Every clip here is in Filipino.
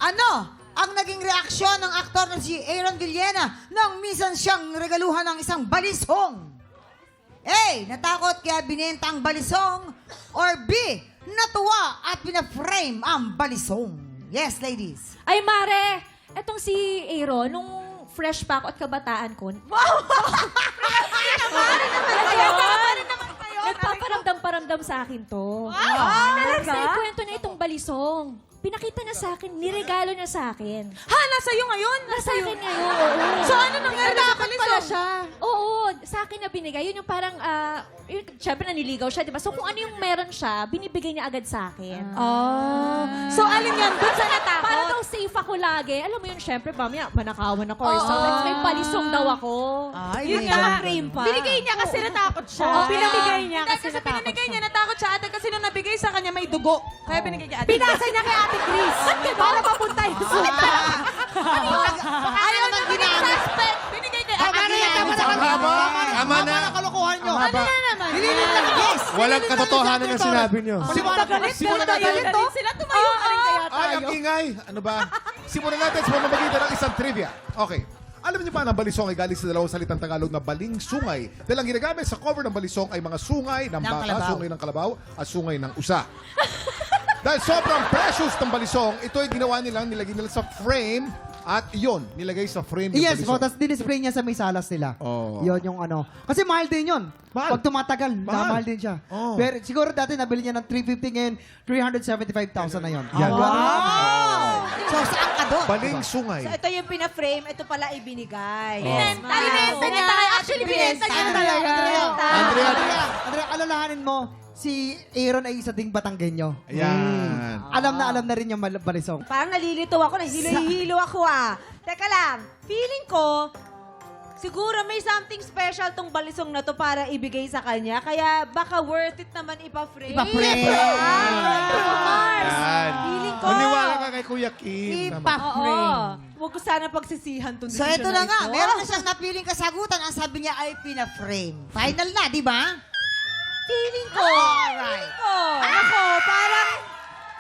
Ano ang naging reaksyon ng aktor na si Aaron Villena nang minsan siyang regaluhan ng isang balisong? A. Natakot kaya binenta ang balisong? Or B. Natuwa at pinaframe ang balisong? Yes, ladies. Ay, Mare, etong si Aaron, nung fresh pa ako at kabataan ko. Wow! Nagpaparamdam-paramdam sa akin to. Sa kwento na itong balisong. Pinakita na sa akin, niregalo niya sa akin. Ha, nasa iyo ngayon? Nasa akin ngayon, oo. So ano nangyari sa pala siya? Oo, sa akin na binigay. Yun yung parang, syempre naniligaw siya, di ba? So kung ano yung meron siya, binibigay niya agad sa akin. Oh. So alin yan? Doon sa natakot? Para daw safe ako lagi. Alam mo yun, syempre, mamaya, manakawan ako or something. May palisong daw ako. Ay, Yun may nga, frame pa. binigay niya kasi natakot siya. Oo, pinamigay niya kasi kasi natakot pinamigay siya. niya, natakot siya ate kasi nung nabigay sa kanya may dugo. Kaya binigay kay ate. Pinasa niya kay Ate Chris. Para papunta yun sa Ayaw naman ginamit. Binigay kay ate. Tama na. Kalokohan nyo. Tama. Yes. Walang katotohanan ang sinabi nyo. Simulan natin to. Sila tumayo ka rin kaya Ay, ang ingay. Ano ba? Simulan natin sa pamamagitan ng isang trivia. Okay. Alam niyo ba na ang balisong ay galing sa dalawang salitang Tagalog na baling sungay? Dahil ang ginagamit sa cover ng balisong ay mga sungay ng baka, kalabaw. sungay ng kalabaw, at sungay ng usa. Dahil sobrang precious ng balisong, ito ay ginawa nilang nilagay nila sa frame at iyon, nilagay sa frame yung Yes, balisong. tapos dinisplay niya sa may salas nila. Oh. Yun yung ano. Kasi mahal din yun. Mahal. Pag tumatagal, mahal din siya. Oh. Pero siguro dati nabili niya ng 350 ngayon, 375,000 na yun. Yan. Wow! So, saan ka doon? Baling sungay. So, ito yung pina-frame, ito pala ibinigay. Binenta niya. Actually, binenta niya talaga. Andrea, alalahanin mo, si Aaron ay isa ding Batanggenyo. Ayan. Alam na rin yung balisong. Parang nalilito ako, nahilo-hilo ako ah. Teka lang, feeling ko, siguro may something special tong balisong na to para ibigay sa kanya. Kaya baka worth it naman ipa-frame. Ipa-frame. Ayan. Feeling ko. Maniwala ka kay Kuya Kim. Tama. Oo. Huwag ko sana pagsisihan tong So, ito na nga. ito. Meron na siyang napiling kasagutan. Ang sabi niya ay pina-frame. Final na, di ba? Feeling ko. Alright. Ako, parang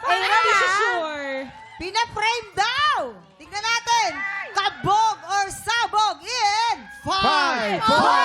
Hindi siya sure. Pina-frame daw! Tignan natin! Kabog or sabog in 5, 4,